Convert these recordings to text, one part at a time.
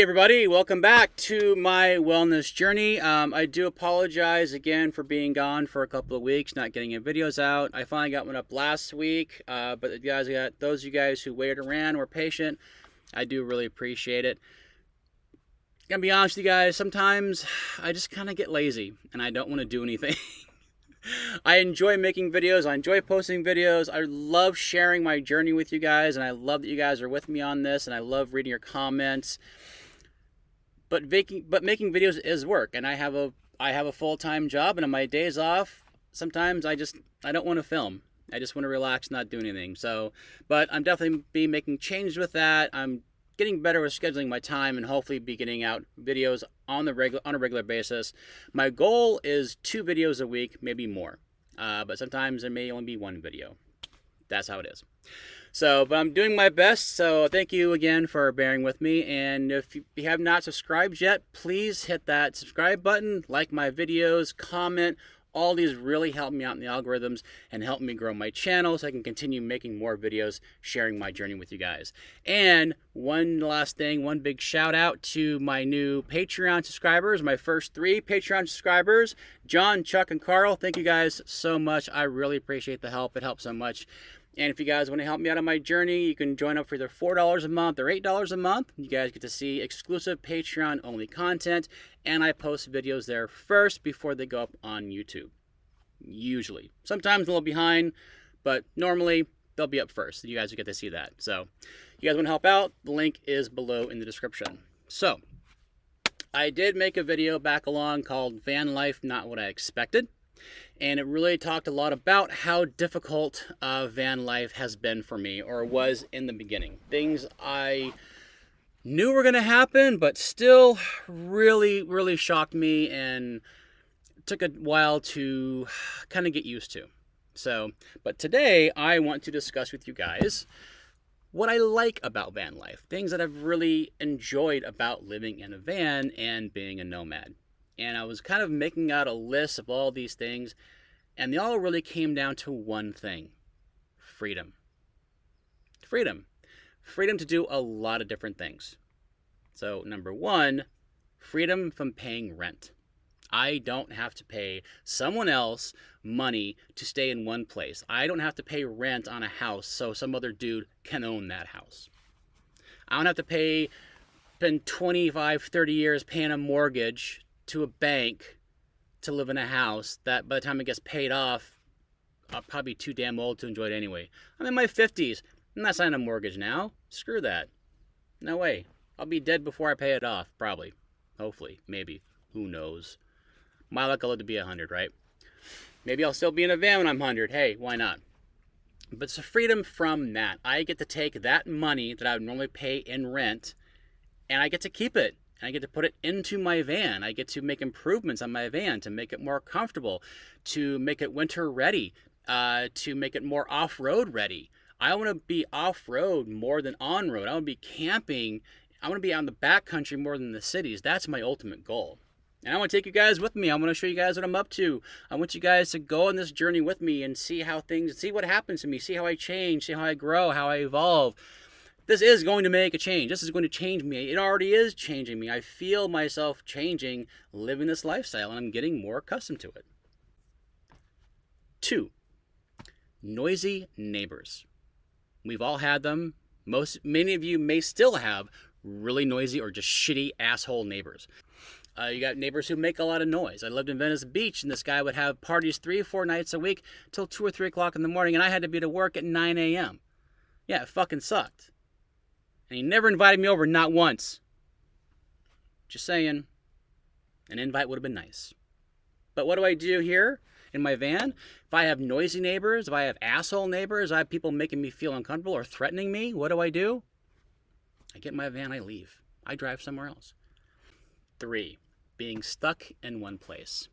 everybody, welcome back to my wellness journey. I do apologize again for being gone for a couple of weeks, not getting any videos out. I finally got one up last week, but those of you guys who waited around, were patient, I do really appreciate it. Gonna be honest with you guys, sometimes I just kind of get lazy and I don't want to do anything. I enjoy making videos. I enjoy posting videos. I love sharing my journey with you guys, and I love that you guys are with me on this, and I love reading your comments. But making videos is work, and I have a full-time job, and on my days off, sometimes I don't want to film. I just want to relax, not do anything. So, but I'm definitely be making changes with that. I'm getting better with scheduling my time, and hopefully be getting out videos on a regular basis. My goal is 2 videos a week, maybe more. But sometimes there may only be 1 video. That's how it is. So, but I'm doing my best. So thank you again for bearing with me. And if you have not subscribed yet, please hit that subscribe button, like my videos, comment. All these really help me out in the algorithms and help me grow my channel so I can continue making more videos, sharing my journey with you guys. And one last thing, one big shout out to my new Patreon subscribers, my first 3 Patreon subscribers, John, Chuck, and Carl. Thank you guys so much. I really appreciate the help. It helps so much. And if you guys want to help me out on my journey, you can join up for either $4 a month or $8 a month. You guys get to see exclusive Patreon-only content, and I post videos there first before they go up on YouTube. Usually. Sometimes a little behind, but normally they'll be up first. You guys will get to see that. So, you guys want to help out? The link is below in the description. So, I did make a video back along called Van Life Not What I Expected. And it really talked a lot about how difficult van life has been for me, or was in the beginning. Things I knew were going to happen, but still really, really shocked me and took a while to kind of get used to. So, but today I want to discuss with you guys what I like about van life. Things that I've really enjoyed about living in a van and being a nomad. And I was kind of making out a list of all these things, and they all really came down to one thing: freedom. Freedom. Freedom to do a lot of different things. So, number 1, freedom from paying rent. I don't have to pay someone else money to stay in one place. I don't have to pay rent on a house so some other dude can own that house. I don't have to spend 25, 30 years paying a mortgage to a bank to live in a house that by the time it gets paid off, I'll probably be too damn old to enjoy it anyway. I'm in my 50s. I'm not signing a mortgage now. Screw that. No way. I'll be dead before I pay it off, probably. Hopefully. Maybe. Who knows? My luck, I'll live to be 100, right? Maybe I'll still be in a van when I'm 100. Hey, why not? But it's a freedom from that. I get to take that money that I would normally pay in rent, and I get to keep it. And I get to put it into my van. I get to make improvements on my van to make it more comfortable, to make it winter ready, to make it more off-road ready. I want to be off-road more than on-road. I want to be camping. I want to be out in the backcountry more than the cities. That's my ultimate goal. And I want to take you guys with me. I want to show you guys what I'm up to. I want you guys to go on this journey with me and see what happens to me, see how I change, see how I grow, how I evolve. This is going to make a change. This is going to change me. It already is changing me. I feel myself changing, living this lifestyle, and I'm getting more accustomed to it. 2, noisy neighbors. We've all had them. Many of you may still have really noisy or just shitty asshole neighbors. You got neighbors who make a lot of noise. I lived in Venice Beach, and this guy would have parties 3 or 4 nights a week till 2 or 3 o'clock in the morning, and I had to be to work at 9 a.m. Yeah, it fucking sucked. And he never invited me over, not once. Just saying, an invite would have been nice. But what do I do here in my van? If I have noisy neighbors, if I have asshole neighbors, I have people making me feel uncomfortable or threatening me, what do? I get in my van, I leave. I drive somewhere else. 3, being stuck in one place.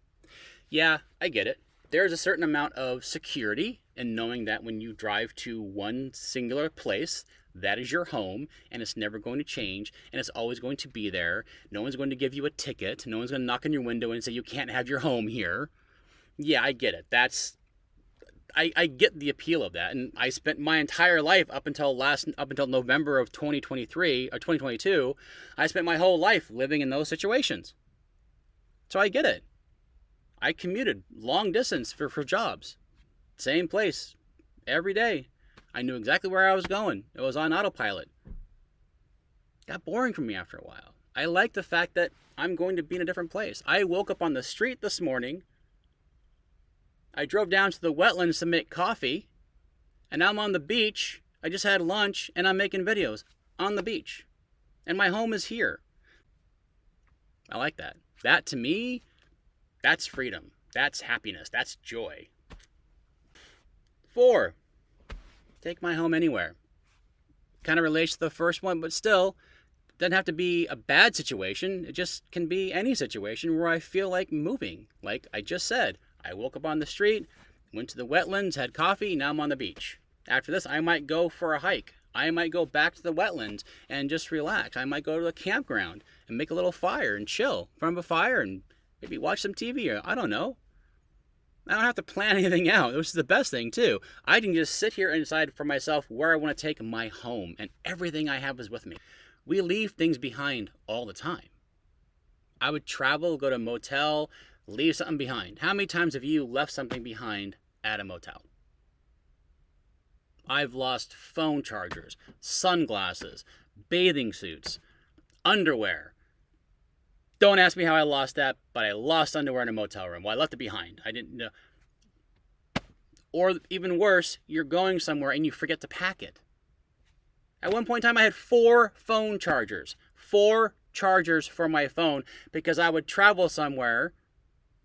Yeah, I get it. There's a certain amount of security in knowing that when you drive to one singular place, that is your home, and it's never going to change, and it's always going to be there. No one's going to give you a ticket. No one's going to knock on your window and say you can't have your home here. Yeah, I get it. I get the appeal of that, and I spent my entire life up until November of 2023 or 2022. I spent my whole life living in those situations, so I get it. I commuted long distance for jobs, same place every day. I knew exactly where I was going. It was on autopilot. Got boring for me after a while. I like the fact that I'm going to be in a different place. I woke up on the street this morning. I drove down to the wetlands to make coffee, and now I'm on the beach. I just had lunch, and I'm making videos on the beach. And my home is here. I like that. That, to me, that's freedom. That's happiness. That's joy. 4, take my home anywhere. Kind of relates to the first one, but still, doesn't have to be a bad situation. It just can be any situation where I feel like moving. Like I just said, I woke up on the street, went to the wetlands, had coffee, now I'm on the beach. After this, I might go for a hike. I might go back to the wetlands and just relax. I might go to a campground and make a little fire and chill in front of a fire and maybe watch some TV, or I don't know. I don't have to plan anything out, which is the best thing too. I can just sit here and decide for myself where I want to take my home, and everything I have is with me. We leave things behind all the time. I would travel, go to a motel, leave something behind. How many times have you left something behind at a motel? I've lost phone chargers, sunglasses, bathing suits, underwear. Don't ask me how I lost that, but I lost underwear in a motel room. Well, I left it behind. I didn't know. Or even worse, you're going somewhere and you forget to pack it. At one point in time, I had 4 phone chargers. 4 chargers for my phone because I would travel somewhere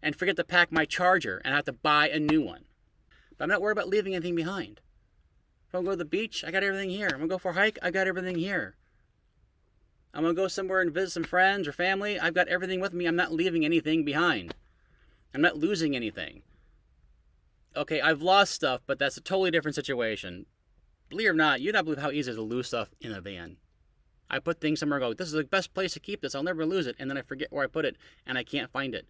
and forget to pack my charger and have to buy a new one. But I'm not worried about leaving anything behind. If I'm going to go to the beach, I got everything here. I'm going to go for a hike, I got everything here. I'm going to go somewhere and visit some friends or family, I've got everything with me. I'm not leaving anything behind. I'm not losing anything. Okay, I've lost stuff, but that's a totally different situation. Believe it or not, you'd not believe how easy it is to lose stuff in a van. I put things somewhere and go, this is the best place to keep this, I'll never lose it, and then I forget where I put it, and I can't find it.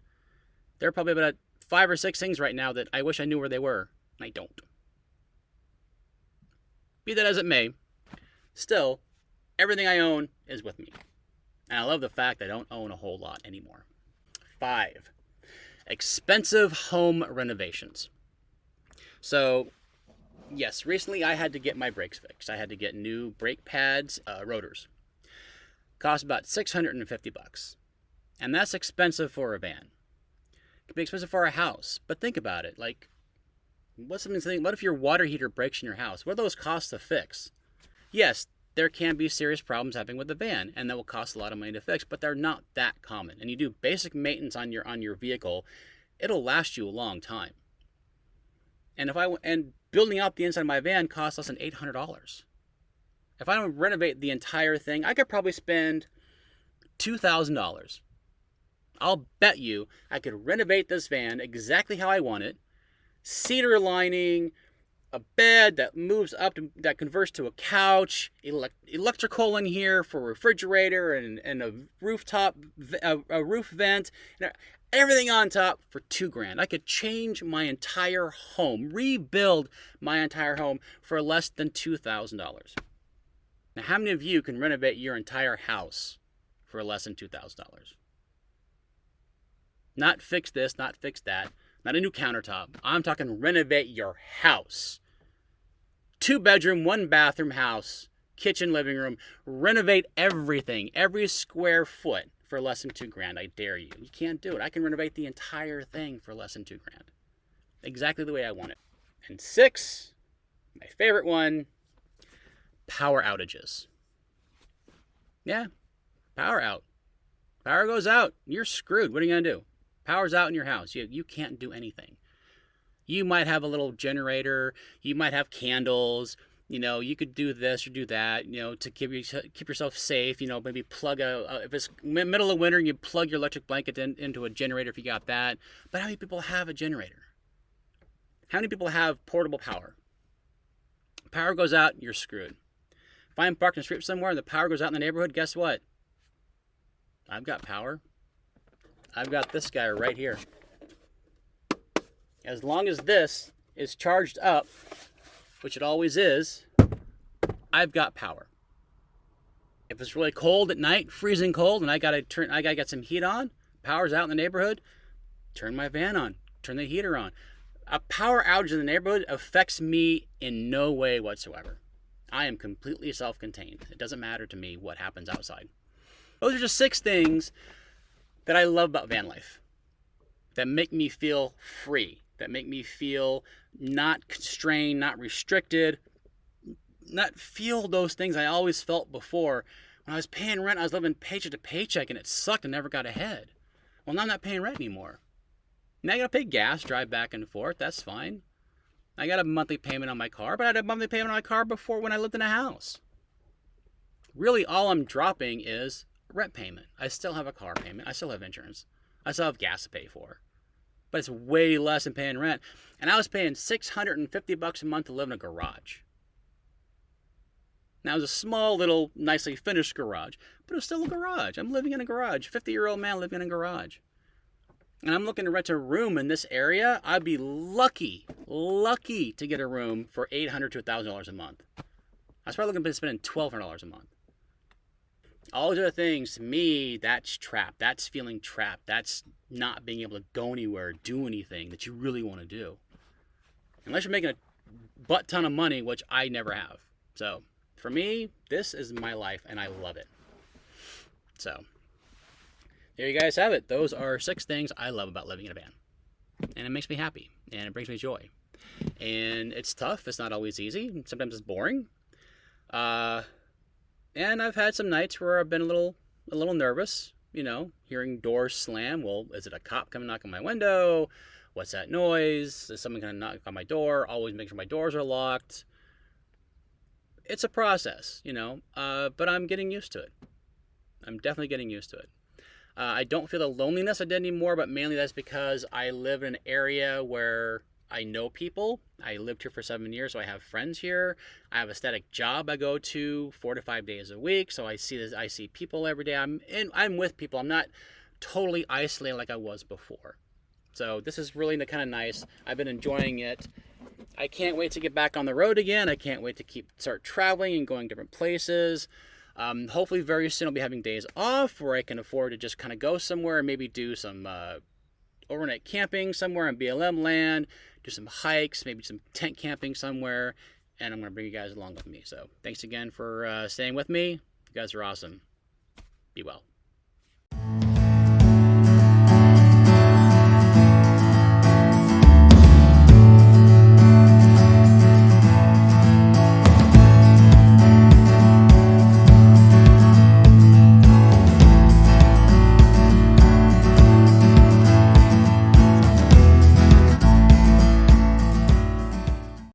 There are probably about 5 or 6 things right now that I wish I knew where they were, and I don't. Be that as it may, still, everything I own is with me. And I love the fact I don't own a whole lot anymore. 5, expensive home renovations. So, yes, recently I had to get my brakes fixed. I had to get new brake pads, rotors. Cost about $650. And that's expensive for a van. It can be expensive for a house. But think about it. Like, what if your water heater breaks in your house? What are those costs to fix? Yes, there can be serious problems happening with the van, and that will cost a lot of money to fix, but they're not that common. And you do basic maintenance on your vehicle, it'll last you a long time. And building out the inside of my van costs less than $800. If I don't renovate the entire thing, I could probably spend $2,000. I'll bet you I could renovate this van exactly how I want it. Cedar lining, a bed that moves up, that converts to a couch, electrical in here for a refrigerator and a rooftop, a roof vent, everything on top for $2,000. I could change my entire home, rebuild my entire home for less than $2,000. Now, how many of you can renovate your entire house for less than $2,000? Not fix this, not fix that, not a new countertop. I'm talking renovate your house. 2-bedroom, 1-bathroom house, kitchen, living room. Renovate everything, every square foot for less than $2,000. I dare you. You can't do it. I can renovate the entire thing for less than $2,000. Exactly the way I want it. And 6, my favorite one, power outages. Yeah, power out. Power goes out, you're screwed. What are you going to do? Power's out in your house. You can't do anything. You might have a little generator. You might have candles. You could do this or do that, to keep yourself safe. Maybe plug if it's middle of winter, you plug your electric blanket into a generator if you got that. But how many people have a generator? How many people have portable power? Power goes out, you're screwed. If I'm parked in the street somewhere and the power goes out in the neighborhood, guess what? I've got power. I've got this guy right here. As long as this is charged up, which it always is, I've got power. If it's really cold at night, freezing cold, and I gotta get some heat on, power's out in the neighborhood, turn my van on, turn the heater on. A power outage in the neighborhood affects me in no way whatsoever. I am completely self-contained. It doesn't matter to me what happens outside. Those are just 6 things that I love about van life, that make me feel free, that make me feel not constrained, not restricted, not feel those things I always felt before. When I was paying rent, I was living paycheck to paycheck, and it sucked and never got ahead. Well, now I'm not paying rent anymore. Now I gotta pay gas, drive back and forth. That's fine. I got a monthly payment on my car, but I had a monthly payment on my car before when I lived in a house. Really, all I'm dropping is rent payment. I still have a car payment. I still have insurance. I still have gas to pay for. But it's way less than paying rent. And I was paying $650 a month to live in a garage. Now, it was a small, little, nicely finished garage, but it was still a garage. I'm living in a garage. 50-year-old man living in a garage. And I'm looking to rent a room in this area. I'd be lucky to get a room for $800 to $1,000 a month. I was probably looking at spending $1,200 a month. All those other things, to me, that's trapped. That's feeling trapped. That's not being able to go anywhere, do anything that you really want to do. Unless you're making a butt ton of money, which I never have. So, for me, this is my life, and I love it. So, there you guys have it. Those are 6 things I love about living in a van. And it makes me happy, and it brings me joy. And it's tough. It's not always easy. Sometimes it's boring. And I've had some nights where I've been a little nervous, hearing doors slam. Well, is it a cop coming knock on my window? What's that noise? Is someone going to knock on my door? Always make sure my doors are locked. It's a process, but I'm getting used to it. I'm definitely getting used to it. I don't feel the loneliness I did anymore, but mainly that's because I live in an area where I know people. I lived here for 7 years, so I have friends here. I have a static job I go to 4 to 5 days a week, so I see people every day. I'm with people. I'm not totally isolated like I was before. So this is really kind of nice. I've been enjoying it. I can't wait to get back on the road again. I can't wait to start traveling and going different places. Hopefully very soon I'll be having days off where I can afford to just kind of go somewhere and maybe do some overnight camping somewhere in BLM land, do some hikes, maybe some tent camping somewhere, and I'm going to bring you guys along with me. So thanks again for staying with me. You guys are awesome. Be well.